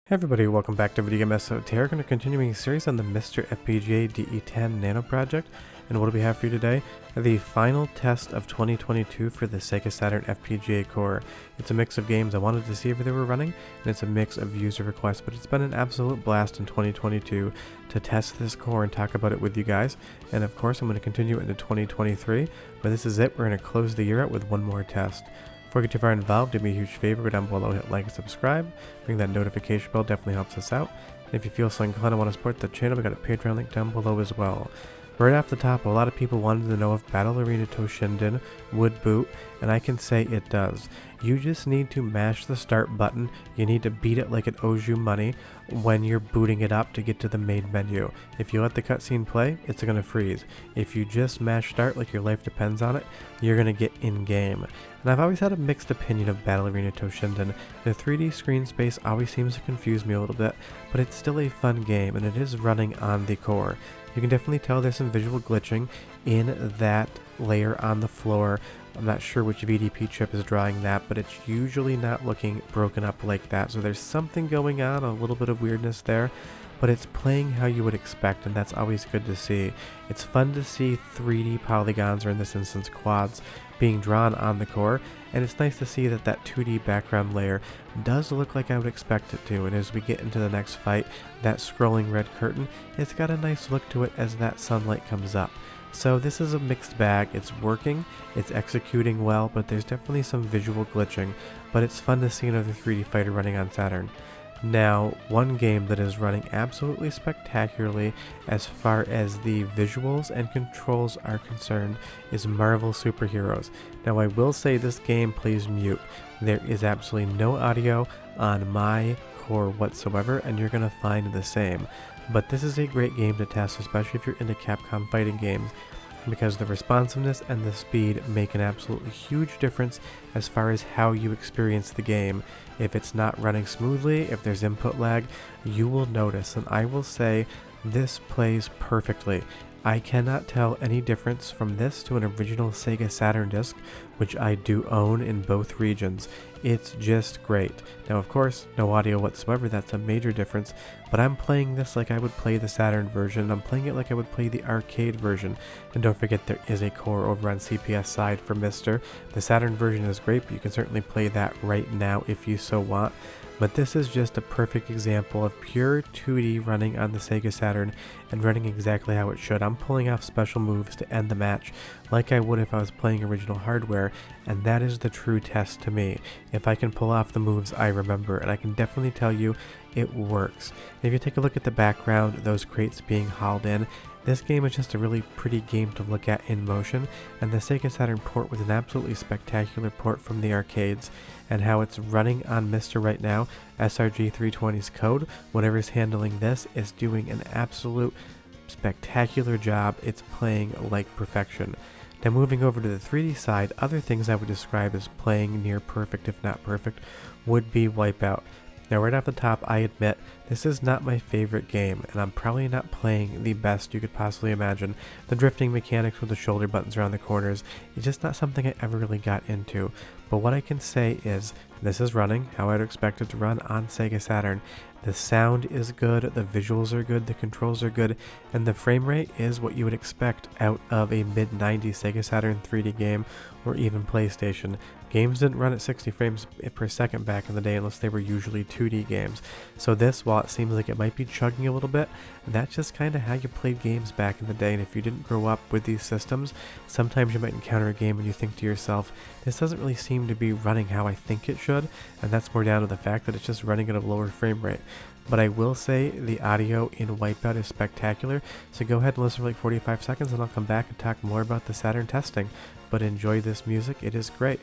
Hey everybody, welcome back to Video Game Today we're going to continuing a series on the MiSTer FPGA DE10 Nano project. And what do we have for you today? The final test of 2022 for the Sega Saturn FPGA core. It's a mix of games I wanted to see if they were running, and it's a mix of user requests, but it's been an absolute blast in 2022 to test this core and talk about it with you guys. And of course I'm going to continue into 2023, but this is it. We're going to close the year out with one more test. Before we get too far involved, do me a huge favor, go down below, hit like and subscribe, ring that notification bell, definitely helps us out. And if you feel so inclined and want to support the channel, we got a Patreon link down below as well. Right off the top, a lot of people wanted to know if Battle Arena Toshinden would boot, and I can say it does. You just need to mash the start button, you need to beat it like it owes you money when you're booting it up to get to the main menu. If you let the cutscene play, it's going to freeze. If you just mash start like your life depends on it, you're going to get in-game. And I've always had a mixed opinion of Battle Arena Toshinden. The 3D screen space always seems to confuse me a little bit, but it's still a fun game and it is running on the core. You can definitely tell there's some visual glitching in that layer on the floor. I'm not sure which VDP chip is drawing that, but it's usually not looking broken up like that. So there's something going on, a little bit of weirdness there, but it's playing how you would expect, and that's always good to see. It's fun to see 3D polygons, or in this instance quads, being drawn on the core, and it's nice to see that that 2D background layer does look like I would expect it to. And as we get into the next fight, that scrolling red curtain, it's got a nice look to it as that sunlight comes up. So this is a mixed bag. It's working, it's executing well, but there's definitely some visual glitching, but it's fun to see another 3D fighter running on Saturn. Now, one game that is running absolutely spectacularly as far as the visuals and controls are concerned is Marvel Superheroes. Now, I will say this game plays mute. There is absolutely no audio on my core whatsoever, and you're going to find the same. But this is a great game to test, especially if you're into Capcom fighting games, because the responsiveness and the speed make an absolutely huge difference as far as how you experience the game. If it's not running smoothly, if there's input lag, you will notice, and I will say this plays perfectly. I cannot tell any difference from this to an original Sega Saturn disc, which I do own in both regions. It's just great. Now of course, no audio whatsoever, that's a major difference, but I'm playing this like I would play the Saturn version, I'm playing it like I would play the arcade version. And don't forget there is a core over on CPS side for MiSTer. The Saturn version is great, but you can certainly play that right now if you so want. But this is just a perfect example of pure 2D running on the Sega Saturn and running exactly how it should. I'm pulling off special moves to end the match like I would if I was playing original hardware, and that is the true test to me. If I can pull off the moves I remember, and I can definitely tell you it works. If you take a look at the background, those crates being hauled in, this game is just a really pretty game to look at in motion, and the Sega Saturn port was an absolutely spectacular port from the arcades, and how it's running on MiSTer right now, Srg320's code, whatever's handling this, is doing an absolute spectacular job. It's playing like perfection. Now moving over to the 3D side, other things I would describe as playing near perfect, if not perfect, would be Wipeout. Now right off the top, I admit, this is not my favorite game, and I'm probably not playing the best you could possibly imagine. The drifting mechanics with the shoulder buttons around the corners is just not something I ever really got into. But what I can say is, this is running how I'd expect it to run on Sega Saturn. The sound is good, the visuals are good, the controls are good, and the frame rate is what you would expect out of a mid-90s Sega Saturn 3D game or even PlayStation. Games didn't run at 60 frames per second back in the day unless they were usually 2D games. So this, while it seems like it might be chugging a little bit, that's just kind of how you played games back in the day. And if you didn't grow up with these systems, sometimes you might encounter a game and you think to yourself, this doesn't really seem to be running how I think it should, and that's more down to the fact that it's just running at a lower frame rate. But I will say the audio in Wipeout is spectacular, so go ahead and listen for like 45 seconds and I'll come back and talk more about the Saturn testing. But enjoy this music, it is great.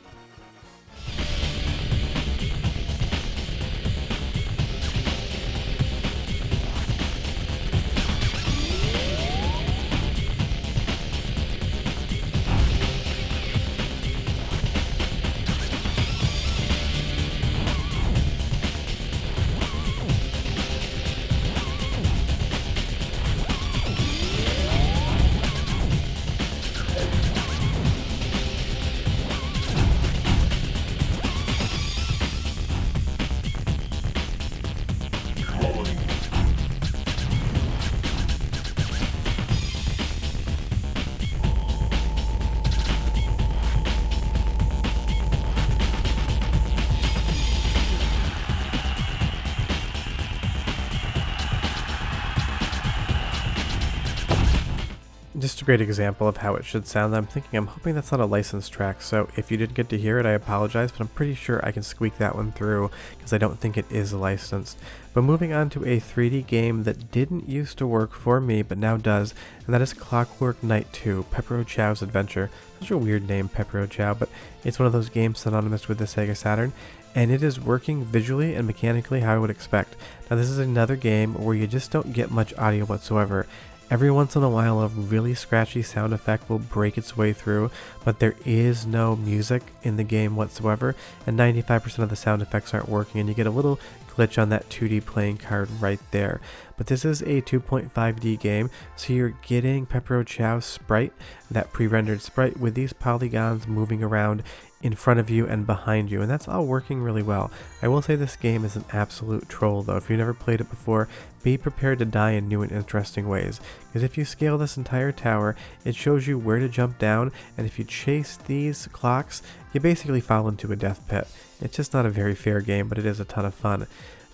Just a great example of how it should sound. I'm hoping that's not a licensed track, so if you didn't get to hear it, I apologize, but I'm pretty sure I can squeak that one through because I don't think it is licensed. But moving on to a 3D game that didn't used to work for me, but now does, and that is Clockwork Knight 2, Pepero Chow's Adventure. Such a weird name, Pepero Chow, but it's one of those games synonymous with the Sega Saturn, and it is working visually and mechanically how I would expect. Now this is another game where you just don't get much audio whatsoever. Every once in a while a really scratchy sound effect will break its way through, but there is no music in the game whatsoever, and 95% of the sound effects aren't working, and you get a little glitch on that 2D playing card right there. But this is a 2.5D game, so you're getting Pepero Chow's sprite, that pre-rendered sprite, with these polygons moving around in front of you and behind you, and that's all working really well. I will say this game is an absolute troll though. If you've never played it before, be prepared to die in new and interesting ways, because if you scale this entire tower, it shows you where to jump down, and if you chase these clocks, you basically fall into a death pit. It's just not a very fair game, but it is a ton of fun.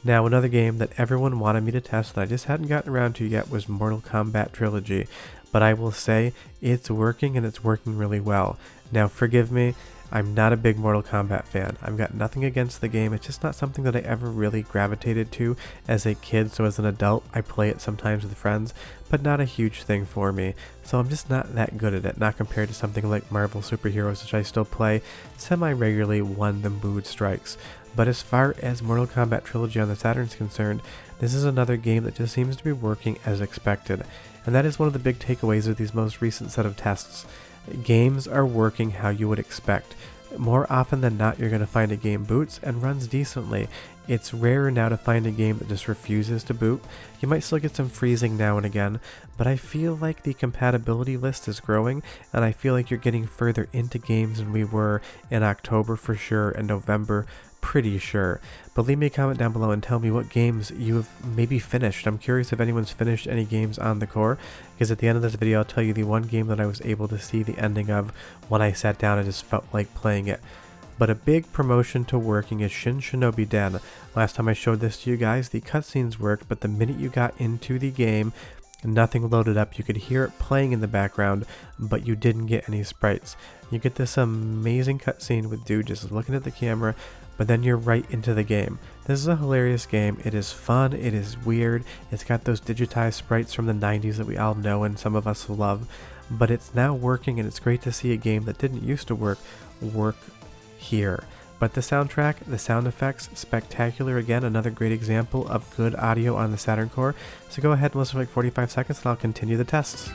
Now, another game that everyone wanted me to test that I just hadn't gotten around to yet was Mortal Kombat Trilogy, but I will say it's working, and it's working really well. Now, forgive me, I'm not a big Mortal Kombat fan. I've got nothing against the game, it's just not something that I ever really gravitated to as a kid, so as an adult I play it sometimes with friends, but not a huge thing for me. So I'm just not that good at it, not compared to something like Marvel Superheroes, which I still play semi-regularly when the mood strikes. But as far as Mortal Kombat Trilogy on the Saturn is concerned, this is another game that just seems to be working as expected. And that is one of the big takeaways of these most recent set of tests. Games are working how you would expect. More often than not, you're going to find a game boots and runs decently. It's rarer now to find a game that just refuses to boot. You might still get some freezing now and again, but I feel like the compatibility list is growing, and I feel like you're getting further into games than we were in October for sure, and November pretty sure. But leave me a comment down below and tell me what games you have maybe finished. I'm curious if anyone's finished any games on the core, because at the end of this video I'll tell you the one game that I was able to see the ending of when I sat down and just felt like playing it. But a big promotion to working is Shin Shinobi Den. Last time I showed this to you guys, the cutscenes worked, but the minute you got into the game, nothing loaded up. You could hear it playing in the background, but you didn't get any sprites. You get this amazing cutscene with dude just looking at the camera, but then you're right into the game. This is a hilarious game. It is fun, it is weird, it's got those digitized sprites from the 90s that we all know and some of us love, but it's now working, and it's great to see a game that didn't used to work here. But the soundtrack, the sound effects, spectacular. Again, another great example of good audio on the Saturn core. So go ahead and listen for like 45 seconds and I'll continue the tests.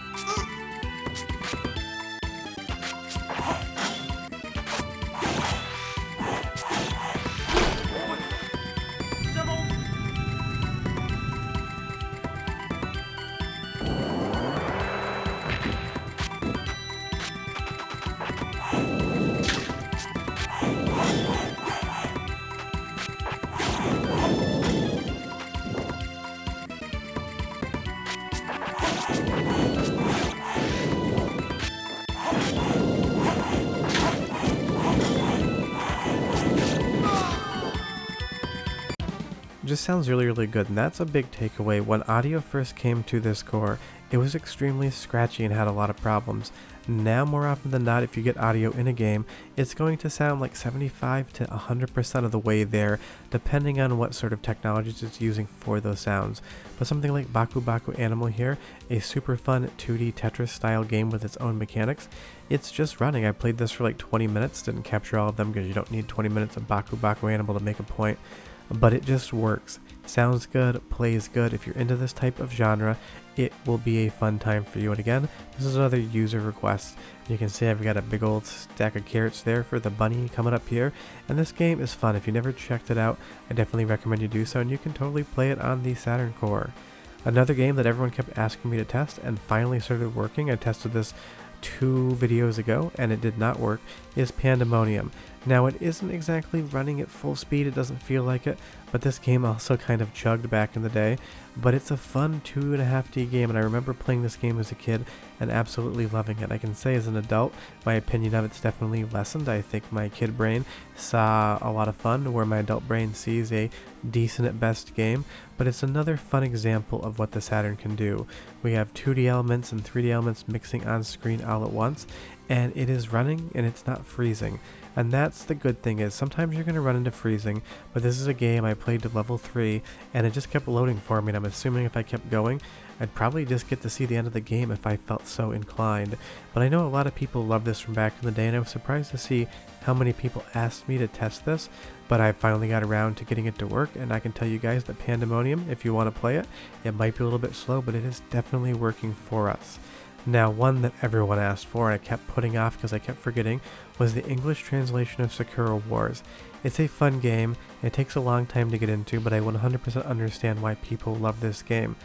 Just sounds really good, and that's a big takeaway. When audio first came to this core, it was extremely scratchy and had a lot of problems. Now, more often than not, if you get audio in a game, it's going to sound like 75 to 100% of the way there, depending on what sort of technologies it's using for those sounds. But something like Baku Baku Animal here, a super fun 2D Tetris style game with its own mechanics, it's just running. I played this for like 20 minutes, didn't capture all of them because you don't need 20 minutes of Baku Baku Animal to make a point. But it just works. Sounds good, plays good. If you're into this type of genre, it will be a fun time for you. And again, this is another user request. You can see I've got a big old stack of carrots there for the bunny coming up here. And this game is fun. If you never checked it out, I definitely recommend you do so, and you can totally play it on the Saturn core. Another game that everyone kept asking me to test and finally started working, I tested this 2 videos ago and it did not work, is Pandemonium. Now it isn't exactly running at full speed, it doesn't feel like it, but this game also kind of chugged back in the day. But it's a fun 2.5D game, and I remember playing this game as a kid and absolutely loving it. I can say as an adult, my opinion of it's definitely lessened. I think my kid brain saw a lot of fun, where my adult brain sees a decent at best game, but it's another fun example of what the Saturn can do. We have 2D elements and 3D elements mixing on screen all at once, and it is running and it's not freezing. And that's the good thing, is sometimes you're going to run into freezing, but this is a game I played to level 3 and it just kept loading for me, and I'm assuming if I kept going I'd probably just get to see the end of the game if I felt so inclined. But I know a lot of people love this from back in the day, and I was surprised to see how many people asked me to test this, but I finally got around to getting it to work, and I can tell you guys that Pandemonium, if you want to play it, it might be a little bit slow, but it is definitely working for us. Now, one that everyone asked for and I kept putting off because I kept forgetting was the English translation of Sakura Wars. It's a fun game, it takes a long time to get into, but I 100% understand why people love this game.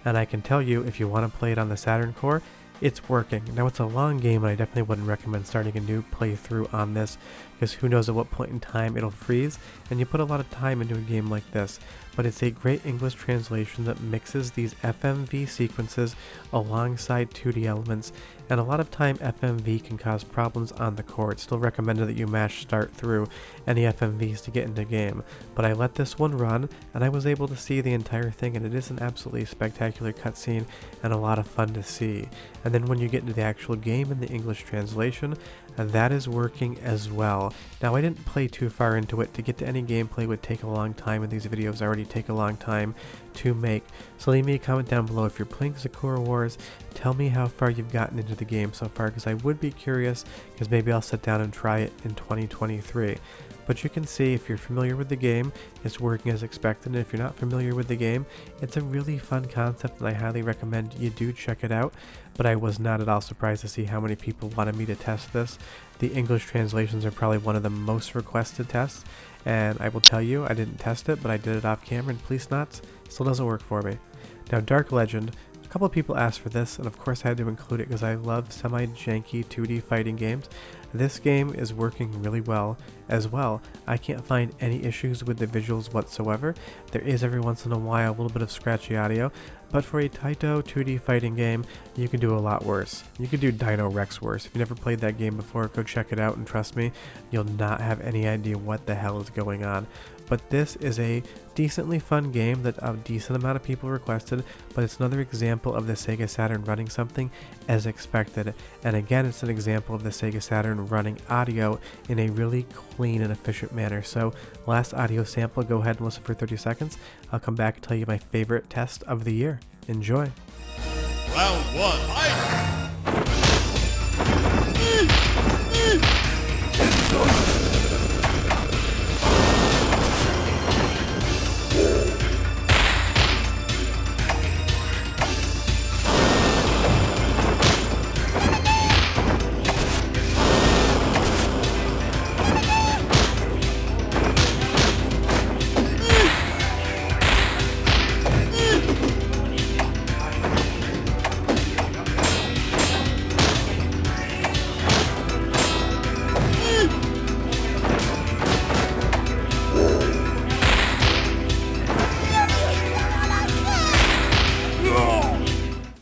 And I can tell you, if you want to play it on the Saturn core, it's working. Now, it's a long game, and I definitely wouldn't recommend starting a new playthrough on this, because who knows at what point in time it'll freeze, and you put a lot of time into a game like this. But it's a great English translation that mixes these FMV sequences alongside 2D elements, and a lot of time FMV can cause problems on the core. It's still recommended that you mash start through any FMVs to get into game, but I let this one run and I was able to see the entire thing, and it is an absolutely spectacular cutscene and a lot of fun to see. And then when you get into the actual game in the English translation, that is working as well. Now, I didn't play too far into it. To get to any gameplay would take a long time, and these videos already take a long time to make. So leave me a comment down below if you're playing Sakura Wars. Tell me how far you've gotten into the game so far, because I would be curious, because maybe I'll sit down and try it in 2023. But you can see, if you're familiar with the game, it's working as expected, and if you're not familiar with the game, it's a really fun concept, and I highly recommend you do check it out. But I was not at all surprised to see how many people wanted me to test this. The English translations are probably one of the most requested tests, and I will tell you, I didn't test it, but I did it off camera, and Police Knots still doesn't work for me. Now, Dark Legend, a couple of people asked for this, and of course I had to include it because I love semi-janky 2D fighting games. This game is working really well as well. I can't find any issues with the visuals whatsoever. There is every once in a while a little bit of scratchy audio, but for a Taito 2D fighting game, you can do a lot worse. You could do Dino Rex worse. If you never played that game before, go check it out, and trust me, you'll not have any idea what the hell is going on. But this is a decently fun game that a decent amount of people requested, but it's another example of the Sega Saturn running something as expected. And again, it's an example of the Sega Saturn running audio in a really clean and efficient manner. So last audio sample, go ahead and listen for 30 seconds. I'll come back and tell you my favorite test of the year. Enjoy. Round one, fight!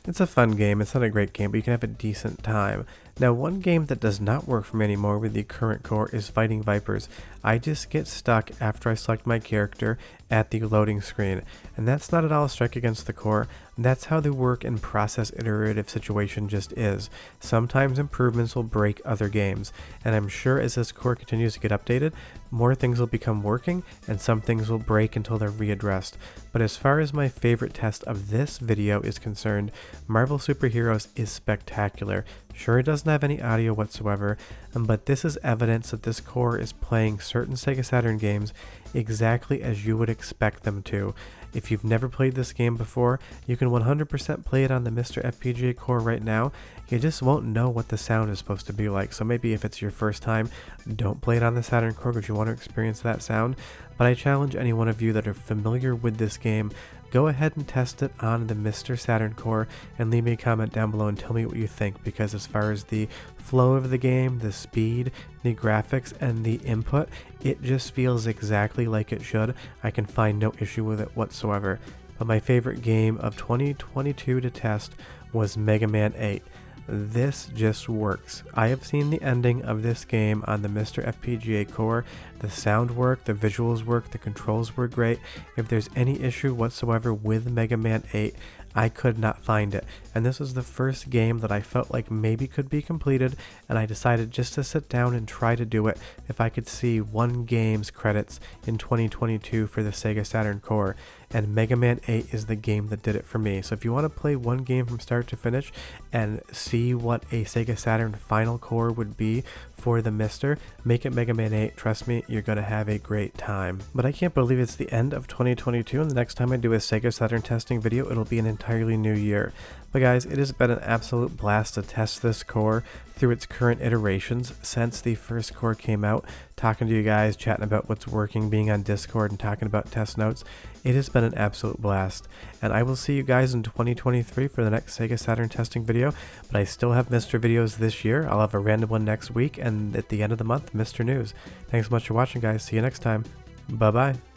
It's a fun game. It's not a great game, but you can have a decent time. Now, one game that does not work for me anymore with the current core is Fighting Vipers. I just get stuck after I select my character at the loading screen, and that's not at all a strike against the core. That's how the work and process iterative situation just is. Sometimes improvements will break other games, and I'm sure as this core continues to get updated, more things will become working, and some things will break until they're readdressed. But as far as my favorite test of this video is concerned, Marvel Superheroes is spectacular. Sure, it doesn't have any audio whatsoever, but this is evidence that this core is playing certain Sega Saturn games exactly as you would expect them to. If you've never played this game before, you can 100% play it on the MiSTer FPGA core right now. You just won't know what the sound is supposed to be like, so maybe if it's your first time, don't play it on the Saturn core because you want to experience that sound. But I challenge any one of you that are familiar with this game, go ahead and test it on the MiSter Saturn core and leave me a comment down below and tell me what you think, because as far as the flow of the game, the speed, the graphics, and the input, it just feels exactly like it should. I can find no issue with it whatsoever. But my favorite game of 2022 to test was Mega Man 8. This just works. I have seen the ending of this game on the MiSter FPGA core. The sound worked, the visuals worked, the controls were great. If there's any issue whatsoever with Mega Man 8, I could not find it. And this was the first game that I felt like maybe could be completed, and I decided just to sit down and try to do it if I could see one game's credits in 2022 for the Sega Saturn core. And Mega Man 8 is the game that did it for me. So if you want to play one game from start to finish and see what a Sega Saturn final core would be for the MiSter, make it Mega Man 8. Trust me, you're going to have a great time. But I can't believe it's the end of 2022, and the next time I do a Sega Saturn testing video, it'll be an entirely new year. But guys, it has been an absolute blast to test this core through its current iterations since the first core came out, talking to you guys, chatting about what's working, being on Discord, and talking about test notes. It has been an absolute blast, and I will see you guys in 2023 for the next Sega Saturn testing video, but I still have MiSter videos this year. I'll have a random one next week, and at the end of the month, MiSter News. Thanks so much for watching, guys. See you next time. Bye-bye.